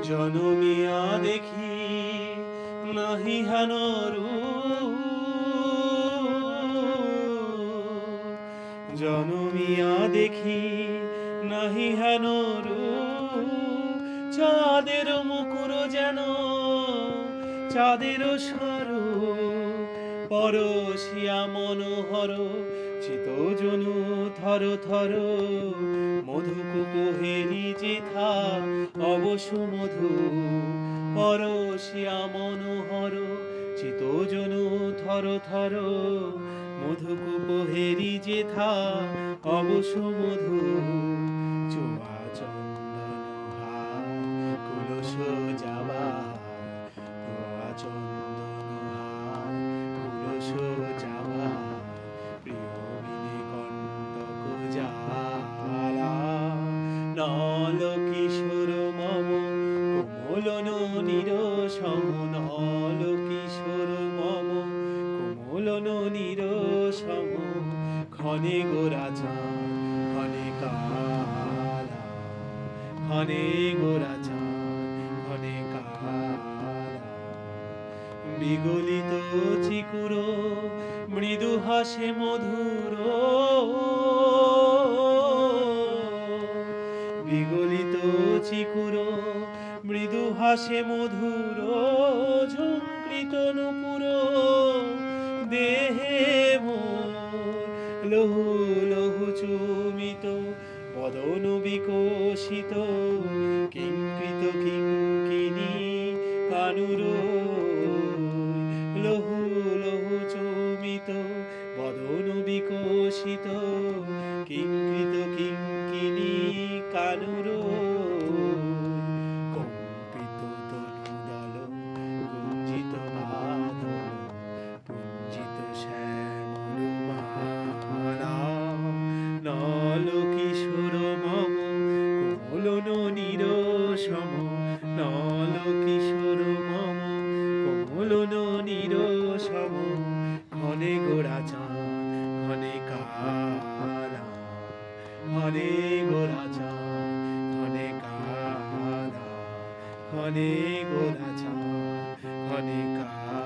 জনমিয়া দেখি নাহি হেন রূপ, জনমিয়া দেখি নাহি হেন রূপ। চাঁদের মুকুর যেন চাঁদের স্বরূপ, পরশিয়া মনোহর চিতজনু থর থর। মধুকুকুহেরি যেথা অবসু মধু, পরশিয়া মনোহর চিতজনু থর থর। মধুকুকুহেরি যেথা অবসু মধু। চুয়া চন্দন হার কুলস যাবা, চুয়া চন্দন হার কুলস যাবা। প্রিয় বিনে কণ্টক জ্বালা, নল কিশোর মম কোমল ননীর সম। নল কিশোর মম কোমল ননীর সম। ক্ষণে গোরা চাঁদ ক্ষণে কালা, ক্ষণে গোরা চাঁদ ক্ষণে কালা। বিগলিত চিকুর মৃদু হাসে মধুর, বিগলিত চিকুর মৃদু হাসে মধুর। ঝঙ্কৃত নূপুর দেহে মোর, লহু লহু চুমিত বদন বিকশিত। কিঙ্কৃত কিঙ্কিণী কানুর, লহু লহু চুমিত বদন বিকশিত। কিঙ্কৃত কিঙ্কিণী কানুর, কম্পিত তনুদল গুঞ্জিত বাদল। পুঞ্জিত শ্যামল মালা, নল কিশোর মম কোমল ননীর সম। নল কিশোর মম কোমল ননীর সম। ক্ষণে গোরা চাঁদ ক্ষণে কালা, ক্ষণে গোরা চাঁদ ক্ষণে কালা, ক্ষণে গোরা চাঁদ ক্ষণে কালা।